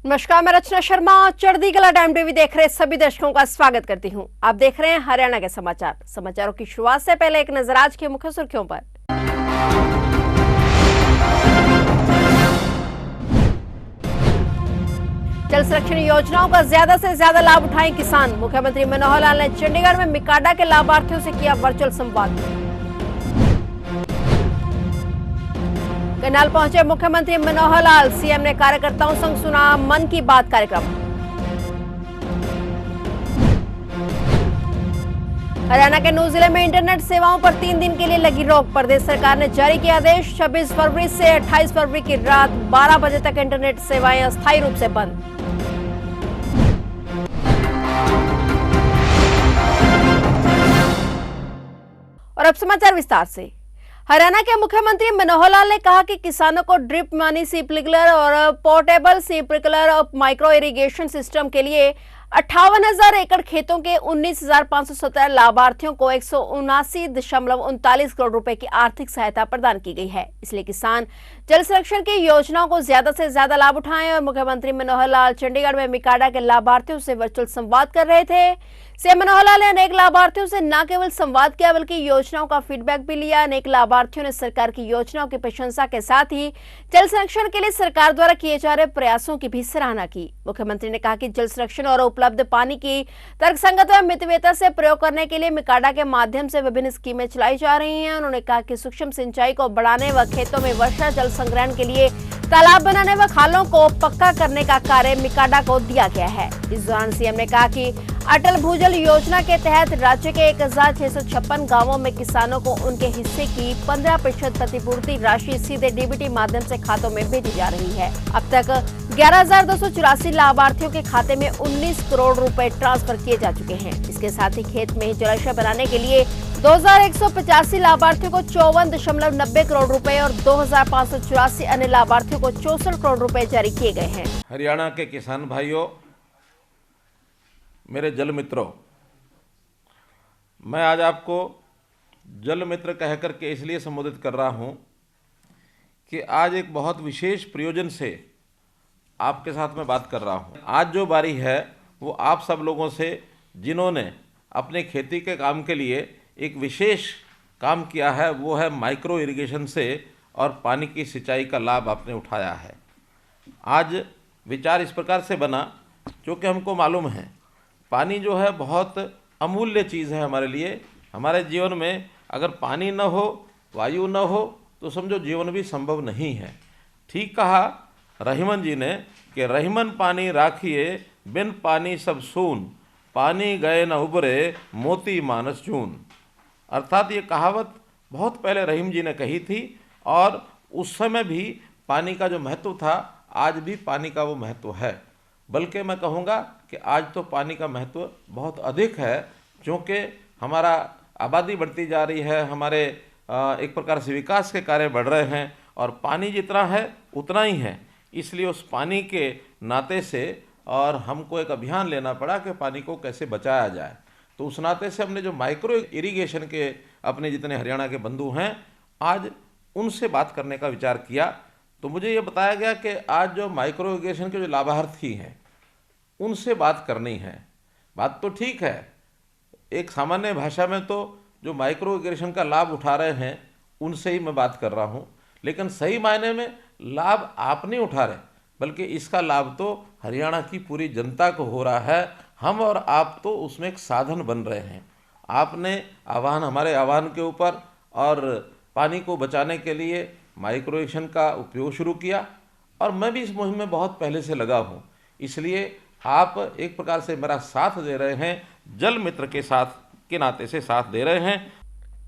नमस्कार, मैं रचना शर्मा चढ़ती कला टाइम टीवी देख रहे सभी दर्शकों का स्वागत करती हूं। आप देख रहे हैं हरियाणा के समाचारों की शुरुआत से पहले एक नजर आज की मुख्य सुर्खियों पर। जल संरक्षण योजनाओं का ज्यादा से ज्यादा लाभ उठाएं किसान। मुख्यमंत्री मनोहर लाल ने चंडीगढ़ में मिकाडा के लाभार्थियों से किया वर्चुअल संवाद। करनाल पहुंचे मुख्यमंत्री मनोहर लाल, सीएम ने कार्यकर्ताओं संग सुना मन की बात कार्यक्रम। हरियाणा के नूह जिले में इंटरनेट सेवाओं पर 3 दिन के लिए लगी रोक। प्रदेश सरकार ने जारी किया आदेश। 26 फरवरी से 28 फरवरी की रात 12 बजे तक इंटरनेट सेवाएं अस्थायी रूप से बंद। और अब समाचार विस्तार से। हरियाणा के मुख्यमंत्री मनोहर लाल ने कहा कि किसानों को ड्रिप मनी स्प्रिंकलर और पोर्टेबल स्प्रिंकलर और माइक्रो इरिगेशन सिस्टम के लिए 58,000 एकड़ खेतों के 19,517 लाभार्थियों को 179.39 करोड़ रुपए की आर्थिक सहायता प्रदान की गई है। इसलिए किसान जल संरक्षण की योजनाओं को ज्यादा से ज्यादा लाभ उठाएं। और मुख्यमंत्री मनोहर लाल चंडीगढ़ में मिकाडा के लाभार्थियों से वर्चुअल संवाद कर रहे थे। सीएम मनोहर लाल ने अनेक लाभार्थियों से न केवल संवाद किया बल्कि योजनाओं का फीडबैक भी लिया। अनेक लाभार्थियों ने सरकार की योजनाओं की प्रशंसा के साथ ही जल संरक्षण के लिए सरकार द्वारा किए जा रहे प्रयासों की भी सराहना की। मुख्यमंत्री ने कहा कि जल संरक्षण और उपलब्ध पानी की तर्कसंगत व मितव्ययता से प्रयोग करने के लिए मिकाडा के माध्यम से विभिन्न स्कीमें चलाई जा रही हैं। उन्होंने कहा कि सूक्ष्म सिंचाई को बढ़ाने व खेतों में वर्षा जल संग्रहण के लिए तालाब बनाने व खालों को पक्का करने का कार्य मिकाडा को दिया गया है। इस दौरान सीएम ने कहा कि अटल भूजल योजना के तहत राज्य के 1,656 गांवों में किसानों को उनके हिस्से की 15% प्रतिपूर्ति राशि सीधे डीबीटी माध्यम से खातों में भेजी जा रही है। अब तक 11,284 लाभार्थियों के खाते में 19 करोड़ रुपए ट्रांसफर किए जा चुके हैं। इसके साथ ही खेत में जलाशय बनाने के लिए 2,185 लाभार्थियों को 54.90 करोड़ रुपए और 2,584 अन्य लाभार्थियों को 64 करोड़ रुपए जारी किए गए हैं। हरियाणा के किसान भाइयों, मेरे जल मित्रों, मैं आज आपको जल मित्र कह करके इसलिए संबोधित कर रहा हूं कि आज एक बहुत विशेष प्रयोजन से आपके साथ में बात कर रहा हूं। आज जो बारी है वो आप सब लोगों से, जिन्होंने अपने खेती के काम के लिए एक विशेष काम किया है, वो है माइक्रो इरिगेशन से और पानी की सिंचाई का लाभ आपने उठाया है। आज विचार इस प्रकार से बना, क्योंकि हमको मालूम है पानी जो है बहुत अमूल्य चीज़ है हमारे लिए। हमारे जीवन में अगर पानी न हो, वायु न हो, तो समझो जीवन भी संभव नहीं है। ठीक कहा रहीमन जी ने कि रहीमन पानी राखिए, बिन पानी सब सून, पानी गए न उबरे, मोती मानस चून। अर्थात ये कहावत बहुत पहले रहीम जी ने कही थी और उस समय भी पानी का जो महत्व था, आज भी पानी का वो महत्व है। बल्कि मैं कहूँगा कि आज तो पानी का महत्व बहुत अधिक है, क्योंकि हमारा आबादी बढ़ती जा रही है, हमारे एक प्रकार से विकास के कार्य बढ़ रहे हैं और पानी जितना है उतना ही है। इसलिए उस पानी के नाते से और हमको एक अभियान लेना पड़ा कि पानी को कैसे बचाया जाए। तो उस नाते से हमने जो माइक्रो इरिगेशन के अपने जितने हरियाणा के बंधु हैं, आज उनसे बात करने का विचार किया। तो मुझे ये बताया गया कि आज जो माइक्रो इरिगेशन के जो लाभार्थी हैं उनसे बात करनी है। बात तो ठीक है, एक सामान्य भाषा में तो जो माइक्रो इरिगेशन का लाभ उठा रहे हैं उनसे ही मैं बात कर रहा हूँ, लेकिन सही मायने में लाभ आप नहीं उठा रहे, बल्कि इसका लाभ तो हरियाणा की पूरी जनता को हो रहा है। हम और आप तो उसमें एक साधन बन रहे हैं। आपने आह्वान, हमारे आह्वान के ऊपर और पानी को बचाने के लिए माइक्रो इरिगेशन का उपयोग शुरू किया और मैं भी इस मुहिम में बहुत पहले से लगा हूँ। इसलिए आप एक प्रकार से मेरा साथ दे रहे हैं, जल मित्र के साथ के नाते से साथ दे रहे हैं।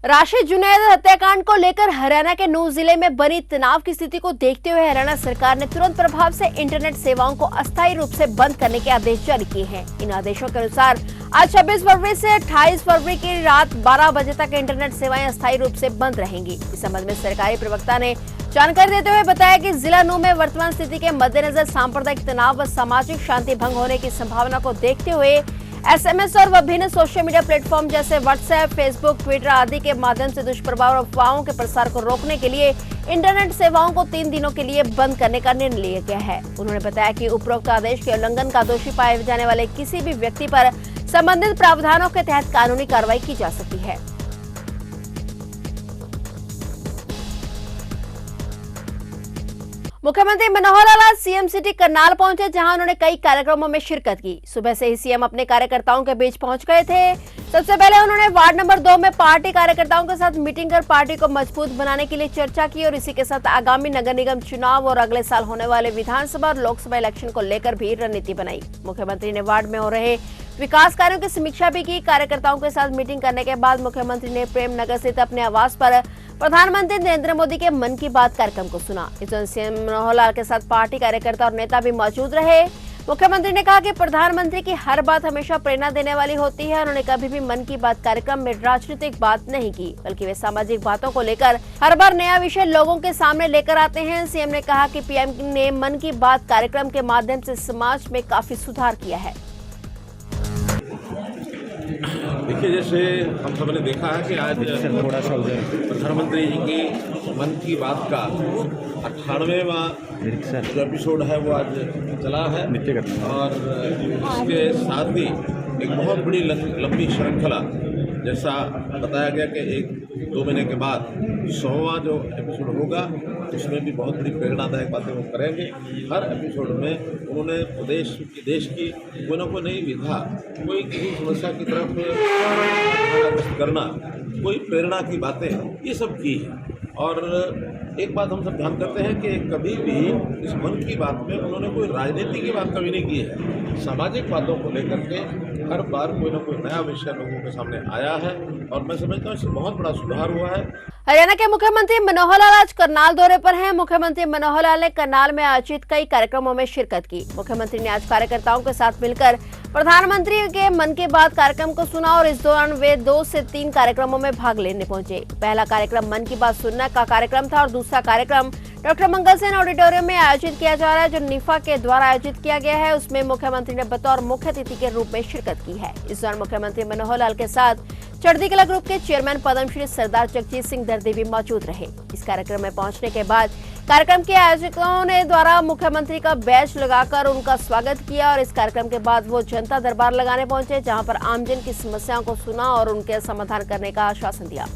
राशिद जुनैद हत्याकांड को लेकर हरियाणा के नूह जिले में बनी तनाव की स्थिति को देखते हुए हरियाणा सरकार ने तुरंत प्रभाव से इंटरनेट सेवाओं को अस्थायी रूप से बंद करने के आदेश जारी किए हैं। इन आदेशों के अनुसार आज 26 फरवरी से 28 फरवरी की रात 12 बजे तक इंटरनेट सेवाएं अस्थायी रूप से बंद रहेंगी। इस संबंध में सरकारी प्रवक्ता ने जानकारी देते हुए बताया कि जिला नूह में वर्तमान स्थिति के मद्देनजर सांप्रदायिक तनाव व सामाजिक शांति भंग होने की संभावना को देखते हुए SMS और विभिन्न सोशल मीडिया प्लेटफॉर्म जैसे व्हाट्सएप, फेसबुक, ट्विटर आदि के माध्यम से दुष्प्रभाव और अफवाहों के प्रसार को रोकने के लिए इंटरनेट सेवाओं को 3 दिनों के लिए बंद करने का निर्णय लिया गया है। उन्होंने बताया कि उपरोक्त आदेश के उल्लंघन का दोषी पाए जाने वाले किसी भी व्यक्ति पर संबंधित प्रावधानों के तहत कानूनी कार्रवाई की जा सकती है। मुख्यमंत्री मनोहर लाल आज सीएम सिटी करनाल पहुंचे, जहां उन्होंने कई कार्यक्रमों में शिरकत की। सुबह से ही सीएम अपने कार्यकर्ताओं के बीच पहुंच गए थे। सबसे पहले उन्होंने वार्ड नंबर 2 में पार्टी कार्यकर्ताओं के साथ मीटिंग कर पार्टी को मजबूत बनाने के लिए चर्चा की और इसी के साथ आगामी नगर निगम चुनाव और अगले साल होने वाले विधानसभा और लोकसभा इलेक्शन को लेकर भी रणनीति बनाई। मुख्यमंत्री ने वार्ड में हो रहे विकास कार्यों की समीक्षा भी की। कार्यकर्ताओं के साथ मीटिंग करने के बाद मुख्यमंत्री ने प्रेम नगर स्थित अपने आवास पर प्रधानमंत्री नरेंद्र मोदी के मन की बात कार्यक्रम को सुना। इस दौरान सीएम मनोहर लाल के साथ पार्टी कार्यकर्ता और नेता भी मौजूद रहे। मुख्यमंत्री ने कहा कि प्रधानमंत्री की हर बात हमेशा प्रेरणा देने वाली होती है। उन्होंने कभी भी मन की बात कार्यक्रम में राजनीतिक बात नहीं की, बल्कि वे सामाजिक बातों को लेकर हर बार नया विषय लोगों के सामने लेकर आते हैं। सीएम ने कहा कि पीएम ने मन की बात कार्यक्रम के माध्यम से समाज में काफी सुधार किया है। देखिए, जैसे हम सबने देखा है कि आज प्रधानमंत्री जी की मन की बात का 98वां जो एपिसोड है वो आज चला है और इसके साथ ही एक बहुत बड़ी लंबी श्रृंखला, जैसा बताया गया कि 1-2 महीने के बाद 100वां जो एपिसोड होगा उसमें भी बहुत बड़ी प्रेरणादायक बातें वो करेंगे। हर एपिसोड में उन्होंने प्रदेश की, देश की कोई ना कोई नई विधा, कोई किसी समस्या की तरफ करना, कोई प्रेरणा की बातें, ये सब की है। और एक बात हम सब ध्यान करते हैं कि कभी भी इस मन की बात में उन्होंने कोई राजनीति की बात कभी नहीं की है। सामाजिक बातों को लेकर के हर बार कोई ना कोई नया विषय लोगों के सामने आया है और मैं समझता हूँ इससे बहुत बड़ा सुधार हुआ है। हरियाणा के मुख्यमंत्री मनोहर लाल आज करनाल दौरे पर हैं। मुख्यमंत्री मनोहर लाल ने करनाल में आयोजित कई कार्यक्रमों में शिरकत की। मुख्यमंत्री ने आज कार्यकर्ताओं के साथ मिलकर प्रधानमंत्री के मन की बात कार्यक्रम को सुना और इस दौरान वे 2 से 3 कार्यक्रमों में भाग लेने पहुंचे। पहला कार्यक्रम मन की बात सुनने का कार्यक्रम था और दूसरा कार्यक्रम डॉक्टर मंगल सेन ऑडिटोरियम में आयोजित किया जा रहा है, जो निफा के द्वारा आयोजित किया गया है। उसमें मुख्यमंत्री ने बतौर मुख्य अतिथि के रूप में शिरकत की है। इस दौरान मुख्यमंत्री मनोहर लाल के साथ चढ़ती कला ग्रुप के चेयरमैन पद्मश्री सरदार जगजीत सिंह दर्दी भी मौजूद रहे। इस कार्यक्रम में पहुंचने के बाद कार्यक्रम के आयोजकों ने द्वारा मुख्यमंत्री का बैच लगाकर उनका स्वागत किया और इस कार्यक्रम के बाद वो जनता दरबार लगाने पहुंचे, जहां पर आमजन की समस्याओं को सुना और उनके समाधान करने का आश्वासन दिया।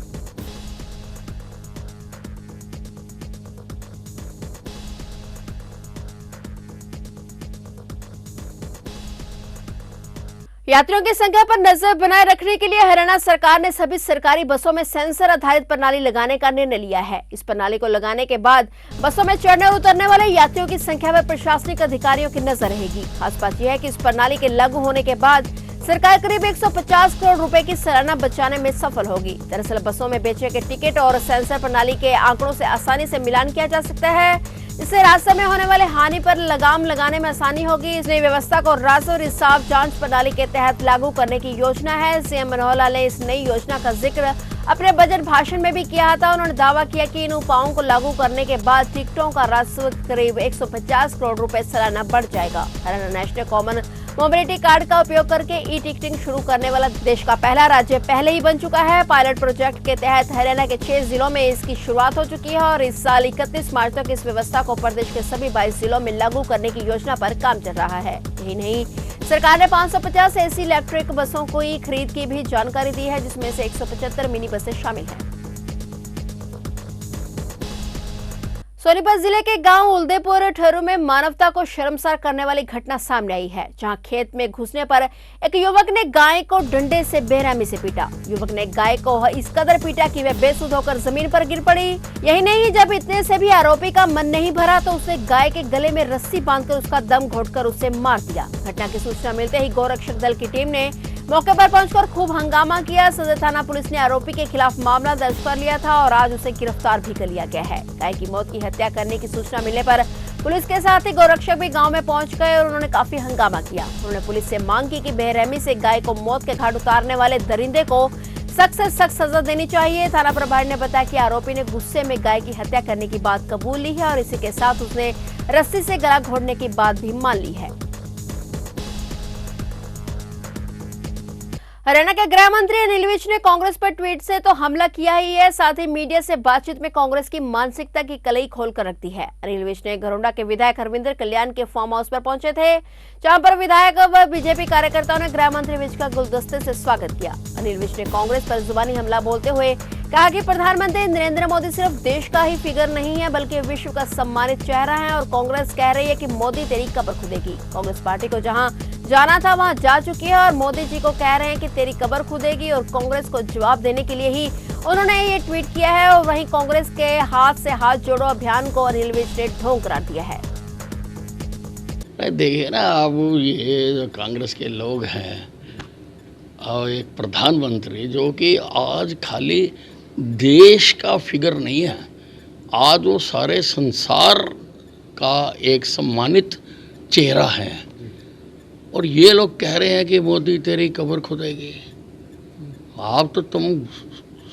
यात्रियों की संख्या पर नजर बनाए रखने के लिए हरियाणा सरकार ने सभी सरकारी बसों में सेंसर आधारित प्रणाली लगाने का निर्णय लिया है। इस प्रणाली को लगाने के बाद बसों में चढ़ने और उतरने वाले यात्रियों की संख्या पर प्रशासनिक अधिकारियों की नजर रहेगी। खास बात यह है कि इस प्रणाली के लागू होने के बाद सरकार करीब 150 करोड़ रुपए की सालाना बचाने में सफल होगी। दरअसल बसों में बेचे गए टिकट और सेंसर प्रणाली के आंकड़ों से आसानी से मिलान किया जा सकता है, इससे रास्ते में होने वाले हानि पर लगाम लगाने में आसानी होगी। इस नई व्यवस्था को राजस्व रिसाव जांच प्रणाली के तहत लागू करने की योजना है। सीएम मनोहर लाल ने इस नई योजना का जिक्र अपने बजट भाषण में भी किया था। उन्होंने दावा किया कि इन उपायों को लागू करने के बाद टिकटों का राजस्व करीब 150 करोड़ रुपए सालाना बढ़ जाएगा। Haryana national common mobility card का उपयोग करके ई टिकटिंग शुरू करने वाला देश का पहला राज्य पहले ही बन चुका है। पायलट प्रोजेक्ट के तहत हरियाणा के 6 जिलों में इसकी शुरुआत हो चुकी है और इस साल 31 मार्च तक इस व्यवस्था को प्रदेश के सभी 22 जिलों में लागू करने की योजना पर काम चल रहा है। यही नहीं, सरकार ने 550 एसी इलेक्ट्रिक बसों की खरीद की भी जानकारी दी है, जिसमें से 175 मिनी बसें शामिल हैं। सोनीपत जिले के गांव उलदेपुर ठहरू में मानवता को शर्मसार करने वाली घटना सामने आई है, जहां खेत में घुसने पर एक युवक ने गाय को डंडे से बेरहमी से पीटा। युवक ने गाय को इस कदर पीटा कि वह बेसुध होकर जमीन पर गिर पड़ी। यही नहीं, जब इतने से भी आरोपी का मन नहीं भरा तो उसे गाय के गले में रस्सी बांधकर उसका दम घोटकर उसे मार दिया। घटना की सूचना मिलते ही गौरक्षक दल की टीम ने मौके पर पहुंचकर खूब हंगामा किया। सदर थाना पुलिस ने आरोपी के खिलाफ मामला दर्ज कर लिया था और आज उसे गिरफ्तार भी कर लिया गया है। गाय की मौत की हत्या करने की सूचना मिलने पर पुलिस के साथ ही गौरक्षक भी गांव में पहुंच गए और उन्होंने काफी हंगामा किया। उन्होंने पुलिस से मांग की कि बेरहमी से गाय को मौत के घाट उतारने वाले दरिंदे को सख्त से सख्त सजा देनी चाहिए। थाना प्रभारी ने बताया कि आरोपी ने गुस्से में गाय की हत्या करने की बात कबूल ली है और इसी के साथ उसने रस्सी से गला घोटने की बात भी मान ली है। हरियाणा के गृह मंत्री अनिल विज ने कांग्रेस पर ट्वीट से तो हमला किया ही है, साथ ही मीडिया से बातचीत में कांग्रेस की मानसिकता की कलई खोलकर रख दी है। अनिल विज ने घरोंडा के विधायक हरविंदर कल्याण के फार्म हाउस पर पहुंचे थे, जहां पर विधायक व बीजेपी कार्यकर्ताओं ने गृह मंत्री विज का गुलदस्ते से स्वागत किया। अनिल विज ने कांग्रेस पर जुबानी हमला बोलते हुए कहा कि प्रधानमंत्री नरेंद्र मोदी सिर्फ देश का ही फिगर नहीं है बल्कि विश्व का सम्मानित चेहरा है और कांग्रेस कह रही है कि मोदी तेरी कब्र खुदेगी। कांग्रेस पार्टी को जहां जाना था वहां जा चुकी है और मोदी जी को कह रहे हैं कि तेरी कब्र खुदेगी और कांग्रेस को जवाब देने के लिए ही उन्होंने ये ट्वीट किया है। और वहीं कांग्रेस के हाथ से हाथ जोड़ो अभियान को अनिल विज ने ढोंग करार दिया है। देखिए ना, अब ये जो कांग्रेस के लोग हैं और एक प्रधानमंत्री जो कि आज खाली देश का फिगर नहीं है, आज वो सारे संसार का एक सम्मानित चेहरा है और ये लोग कह रहे हैं कि मोदी तेरी कब्र खुदेगी। आप तो तुम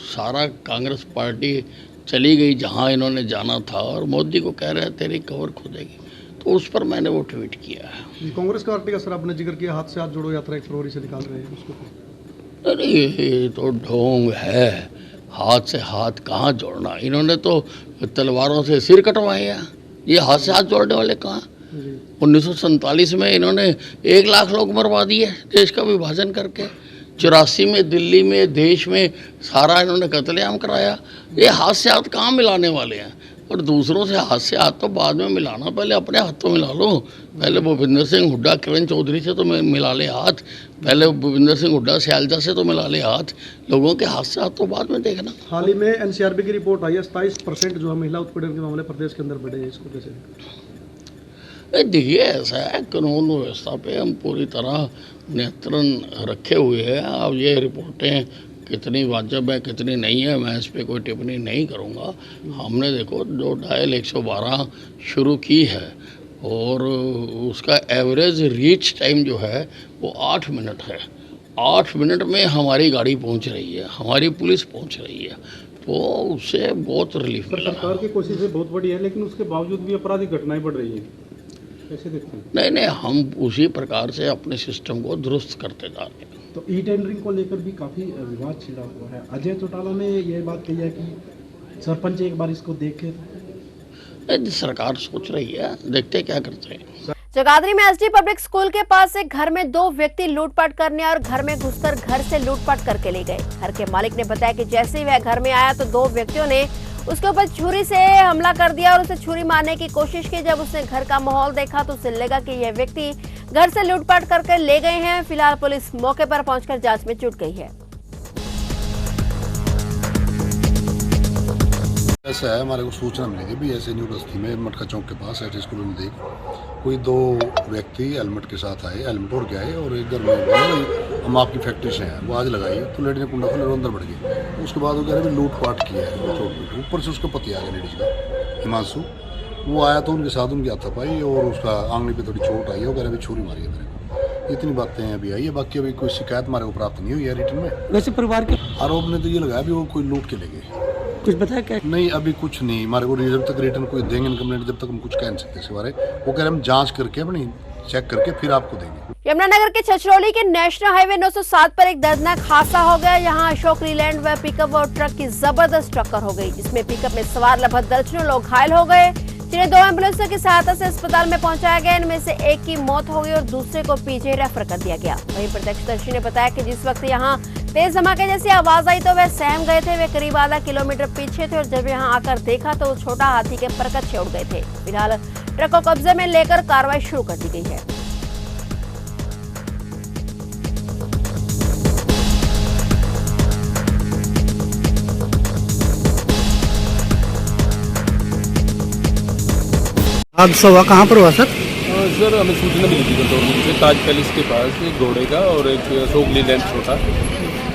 सारा कांग्रेस पार्टी चली गई जहां इन्होंने जाना था और मोदी को कह रहे हैं तेरी कब्र खुदेगी, तो उस पर मैंने वो ट्वीट किया है। कांग्रेस पार्टी का सर आपने जिक्र किया, हाथ से हाथ जोड़ो यात्रा 1 फरवरी से निकाल रहे हैं उसको। अरे ये तो ढोंग है, हाथ से हाथ कहाँ जोड़ना, इन्होंने तो तलवारों से सिर कटवाए हैं, ये हाथ से हाथ जोड़ने वाले कहाँ। 1947 में इन्होंने 1 लाख लोग मरवा दिए देश का विभाजन करके, 84 में दिल्ली में देश में सारा इन्होंने कत्लेआम कराया। ये हाथ से हाथ कहाँ मिलाने वाले हैं, और दूसरों से हाथ से हाथ तो बाद में मिलाना, पहले अपने हाथों मिला लो। पहले भूपिंदर सिंह हुड्डा किरण चौधरी से तो मिला ले हाथ, पहले भूपिंदर सिंह हुड्डा सैलजा से तो मिला ले हाथ, लोगों के हाथ से हाथ तो बाद में देखना। हाल ही में एनसीआरबी की रिपोर्ट आई है, 27% जो है महिला उत्पीड़न के मामले प्रदेश के अंदर बढ़े हैं, इसको कैसे देखिए? ऐसा है, कानून व्यवस्था पे हम पूरी तरह नियंत्रण रखे हुए हैं। अब ये रिपोर्टें कितनी वाजिब है कितनी नहीं है, मैं इस पर कोई टिप्पणी नहीं करूँगा। हमने देखो जो डायल 112 शुरू की है और उसका एवरेज रीच टाइम जो है वो 8 मिनट है। 8 मिनट में हमारी गाड़ी पहुंच रही है, हमारी पुलिस पहुंच रही है, तो उससे बहुत रिलीफ मिला। सरकार की कोशिशें बहुत बड़ी है, लेकिन उसके बावजूद भी आपराधिक घटनाएं बढ़ रही हैं, कैसे देखते हैं? नहीं, हम उसी प्रकार से अपने सिस्टम को दुरुस्त करते जा रहे हैं। तो ई टेंडरिंग को लेकर भी काफ़ी विवाद छिड़ा हुआ है। अजय चौटाला ने यह बात कही है कि सरपंच एक बार इसको देखे। सरकार सोच रही है, देखते क्या करते हैं। जगाधरी में एसडी पब्लिक स्कूल के पास एक घर में 2 व्यक्ति लूटपाट करने और घर में घुसकर घर से लूटपाट करके ले गए। घर के मालिक ने बताया कि जैसे ही वह घर में आया तो 2 व्यक्तियों ने उसके ऊपर छुरी से हमला कर दिया और उसे छुरी मारने की कोशिश की। जब उसने घर का माहौल देखा तो उसे लगा कि यह व्यक्ति घर से लूटपाट करके ले गए हैं। फिलहाल पुलिस मौके पर पहुंचकर जांच में जुट गई है। ऐसा है, हमारे को सूचना मिली थी भी ऐसे न्यू बस्ती में मटका चौक के पास ऐसे स्कूल में देख कोई 2 व्यक्ति हेलमेट के साथ आए, हेलमेट ओढ़ के आए और एक घर में बोले हम आपकी फैक्ट्री से हैं, वो आज लगाई तो लेडी ने कुंडा खोला और अंदर बढ़ गई। उसके बाद वो कह रहे लूटपाट किया है, ऊपर से उसका पति आ गया लेडीज का हिमांशु, वो आया तो उनके साथ उनकी हाथापाई और उसका आंगली पे थोड़ी चोट आई है, वो कह रहे छुरी मारी है मेरे को। इतनी बातें अभी आई है, बाकी अभी कोई शिकायत हमारे को प्राप्त नहीं हुई है रिटर्न में। वैसे परिवार के आरोप ने तो ये लगाया भी वो कोई लूट के ले गए। कुछ बताया क्या? नहीं, अभी कुछ नहीं, हमारे को जब तक रिटर्न कोई देंगे कंप्लेंट, जब तक हम कुछ कह नहीं सकते इसके बारे। वो कह रहे हम जांच करके अपनी चेक करके फिर आपको देंगे। यमुनानगर के छछरौली के नेशनल हाईवे 907 पर एक दर्दनाक हादसा हो गया। यहां अशोक लीलैंड व पिकअप और ट्रक की जबरदस्त टक्कर हो गई, जिसमें पिकअप में सवार लगभग दर्जनों लोग घायल हो गए, जिन्हें 2 एम्बुलेंसों की सहायता से अस्पताल में पहुंचाया गया। इनमें से एक की मौत हो गई और दूसरे को पीछे रेफर कर दिया गया। वहीं प्रत्यक्षदर्शी ने बताया कि जिस वक्त यहां तेज धमाके जैसी आवाज आई तो वह सहम गए थे। वे करीब आधा किलोमीटर पीछे थे और जब यहां आकर देखा तो छोटा हाथी के परकच्चे उड़ गए थे। फिलहाल ट्रक को कब्जे में लेकर कार्रवाई शुरू कर दी गई है। हादसा हुआ कहाँ पर हुआ सर? सर हमें सूचना मिली थी कंट्रोल रूम से, ताज पैलेस के पास एक घोड़े का और एक अशोक लीलैंड छोटा,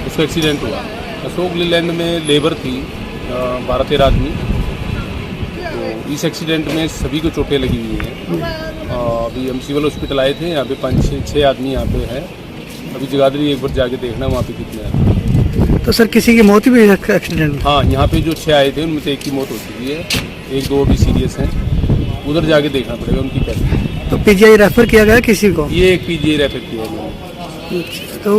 उसका एक्सीडेंट हुआ। अशोक लीलैंड में लेबर थी 12-13 आदमी, तो इस एक्सीडेंट में सभी को चोटें लगी हुई हैं। अभी हम सिविल हॉस्पिटल आए थे, यहाँ पे 5-6 आदमी यहाँ पे हैं। अभी जगाधरी एक बार जाके देखना वहाँ पे कितने आदमी। तो सर किसी की मौत भी हुई एक्सीडेंट में? हाँ, यहाँ पे जो 6 आए थे उनमें से एक की मौत हो चुकी है, 1-2 अभी सीरियस हैं, उधर जाके देखना पड़ेगा उनकी कैसे। तो पीजीआई रेफर किया गया किसी को? ये एक पीजीआई रेफर किया गया। तो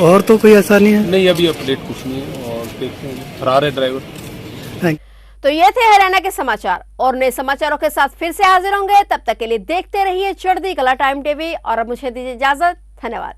और तो कोई ऐसा नहीं है? नहीं, अभी अपडेट कुछ नहीं है और देखते हैं, फरार है ड्राइवर। थैंक तो ये थे हरियाणा के समाचार और नए समाचारों के साथ फिर से हाजिर होंगे। तब तक के लिए देखते रहिए चढ़ती कला टाइम टीवी और अब मुझे दीजिए इजाजत। धन्यवाद।